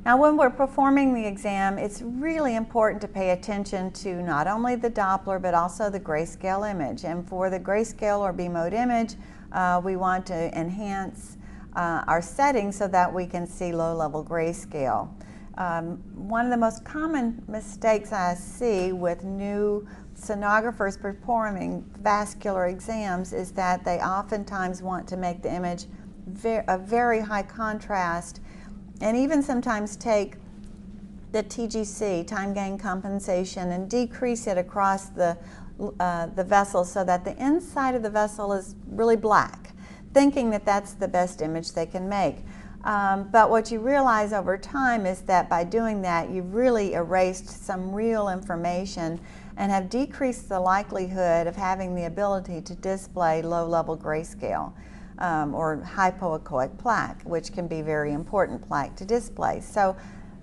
Now, when we're performing the exam, it's really important to pay attention to not only the Doppler, but also the grayscale image. And for the grayscale or B-mode image, we want to enhance our settings so that we can see low-level grayscale. One of the most common mistakes I see with new sonographers performing vascular exams is that they oftentimes want to make the image a very high contrast, and even sometimes take the TGC, time gain compensation, and decrease it across the vessel so that the inside of the vessel is really black, thinking that that's the best image they can make. But what you realize over time is that by doing that, you've really erased some real information and have decreased the likelihood of having the ability to display low-level grayscale. Or hypoechoic plaque, which can be very important plaque to display. So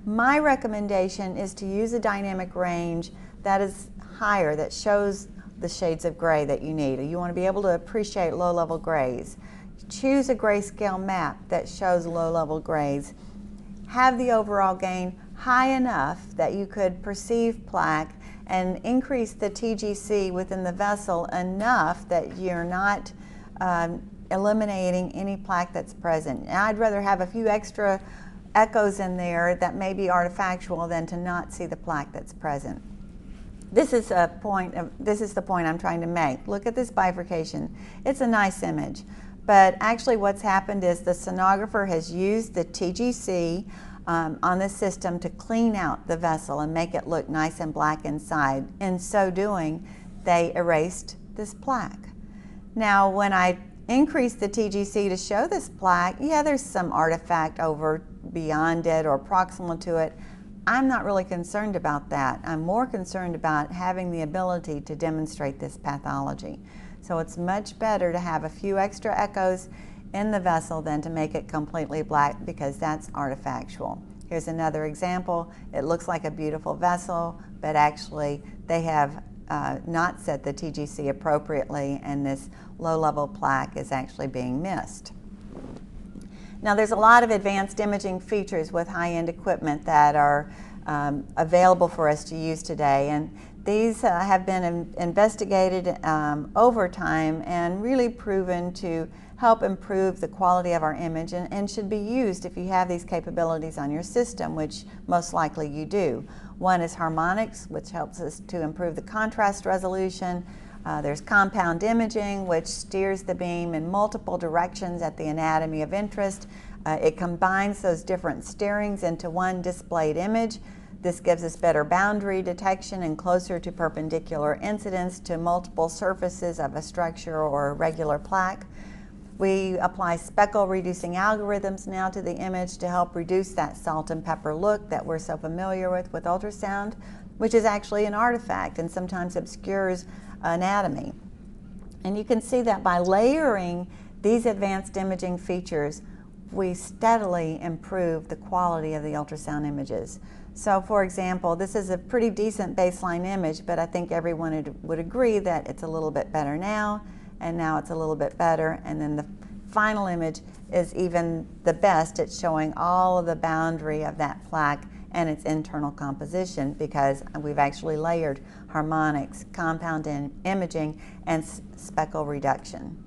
my recommendation is to use a dynamic range that is higher, that shows the shades of gray that you need. You want to be able to appreciate low-level grays. Choose a grayscale map that shows low-level grays. Have the overall gain high enough that you could perceive plaque, and increase the TGC within the vessel enough that you're not eliminating any plaque that's present. And I'd rather have a few extra echoes in there that may be artifactual than to not see the plaque that's present. This is the point I'm trying to make. Look at this bifurcation. It's a nice image, but actually what's happened is the sonographer has used the TGC on the system to clean out the vessel and make it look nice and black inside. In so doing, they erased this plaque. Now, when I increase the TGC to show this plaque, yeah, there's some artifact over beyond it or proximal to it. I'm not really concerned about that. I'm more concerned about having the ability to demonstrate this pathology. So it's much better to have a few extra echoes in the vessel than to make it completely black, because that's artifactual. Here's another example. It looks like a beautiful vessel, but actually they have not set the TGC appropriately, and this low-level plaque is actually being missed. Now, there's a lot of advanced imaging features with high-end equipment that are available for us to use today, and these have been investigated over time and really proven to help improve the quality of our image, and should be used if you have these capabilities on your system, which most likely you do. One is harmonics, which helps us to improve the contrast resolution. There's compound imaging, which steers the beam in multiple directions at the anatomy of interest. It combines those different steerings into one displayed image. This gives us better boundary detection and closer to perpendicular incidence to multiple surfaces of a structure or a regular plaque. We apply speckle reducing algorithms now to the image to help reduce that salt and pepper look that we're so familiar with ultrasound, which is actually an artifact and sometimes obscures anatomy. And you can see that by layering these advanced imaging features, we steadily improve the quality of the ultrasound images. So for example, this is a pretty decent baseline image, but I think everyone would agree that it's a little bit better now, and now it's a little bit better, and then the final image is even the best. It's showing all of the boundary of that plaque and its internal composition, because we've actually layered harmonics, compound imaging, and speckle reduction.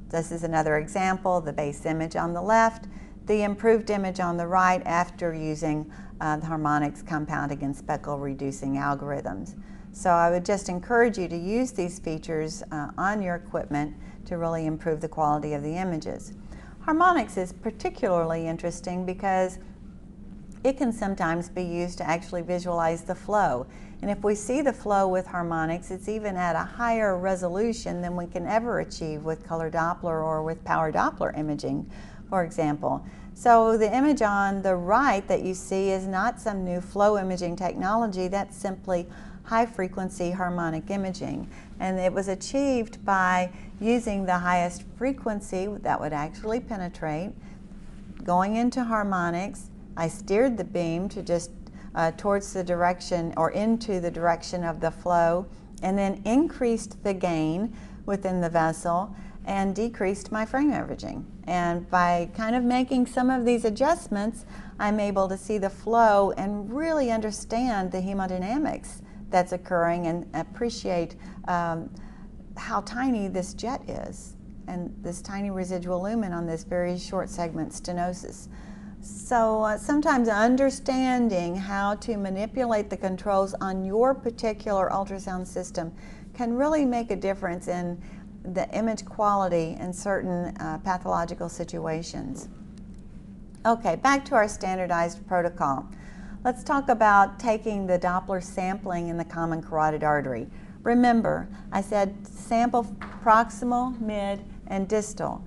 This is another example, the base image on the left, the improved image on the right after using the harmonics, compounding, and speckle reducing algorithms. So I would just encourage you to use these features on your equipment to really improve the quality of the images. Harmonics is particularly interesting because it can sometimes be used to actually visualize the flow. And if we see the flow with harmonics, it's even at a higher resolution than we can ever achieve with color Doppler or with power Doppler imaging, for example. So the image on the right that you see is not some new flow imaging technology. That's simply high-frequency harmonic imaging, and it was achieved by using the highest frequency that would actually penetrate. Going into harmonics, I steered the beam to just towards the direction or into the direction of the flow, and then increased the gain within the vessel, and decreased my frame averaging. And by kind of making some of these adjustments, I'm able to see the flow and really understand the hemodynamics that's occurring and appreciate how tiny this jet is and this tiny residual lumen on this very short segment stenosis. So sometimes understanding how to manipulate the controls on your particular ultrasound system can really make a difference in the image quality in certain pathological situations. Okay, back to our standardized protocol. Let's talk about taking the Doppler sampling in the common carotid artery. Remember, I said sample proximal, mid, and distal.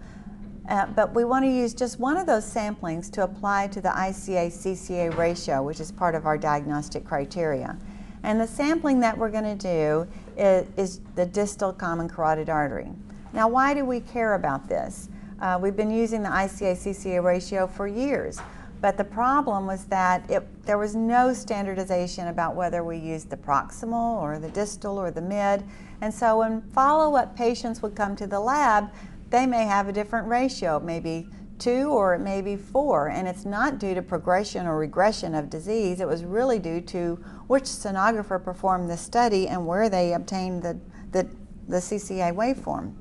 But we want to use just one of those samplings to apply to the ICA-CCA ratio, which is part of our diagnostic criteria. And the sampling that we're going to do is the distal common carotid artery. Now, why do we care about this? We've been using the ICA-CCA ratio for years, but the problem was that there was no standardization about whether we used the proximal or the distal or the mid. And so when follow-up patients would come to the lab, they may have a different ratio, maybe 2 or it may be 4, and it's not due to progression or regression of disease. It was really due to which sonographer performed the study and where they obtained the CCA waveform.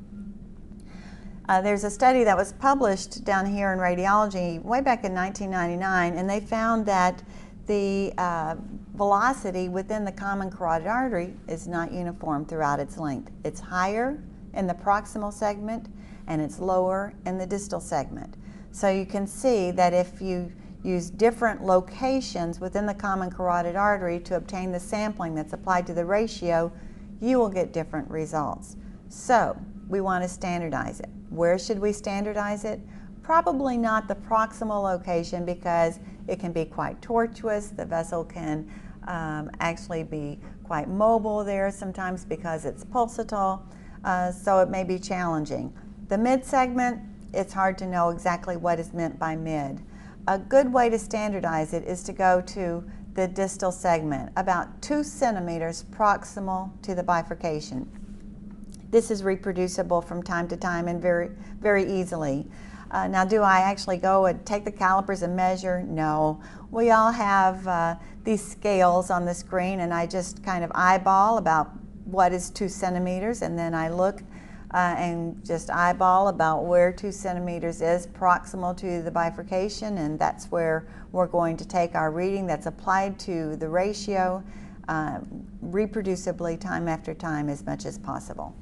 There's a study that was published down here in radiology way back in 1999, and they found that the velocity within the common carotid artery is not uniform throughout its length. It's higher in the proximal segment and it's lower in the distal segment. So you can see that if you use different locations within the common carotid artery to obtain the sampling that's applied to the ratio, you will get different results. So we want to standardize it. Where should we standardize it? Probably not the proximal location because it can be quite tortuous. The vessel can actually be quite mobile there sometimes because it's pulsatile, so it may be challenging. The mid segment, it's hard to know exactly what is meant by mid. A good way to standardize it is to go to the distal segment, about 2 centimeters proximal to the bifurcation. This is reproducible from time to time and very, very easily. Now, do I actually go and take the calipers and measure? No. We all have these scales on the screen, and I just kind of eyeball about what is 2 centimeters, and then I look and just eyeball about where 2 centimeters is proximal to the bifurcation, and that's where we're going to take our reading that's applied to the ratio reproducibly time after time as much as possible.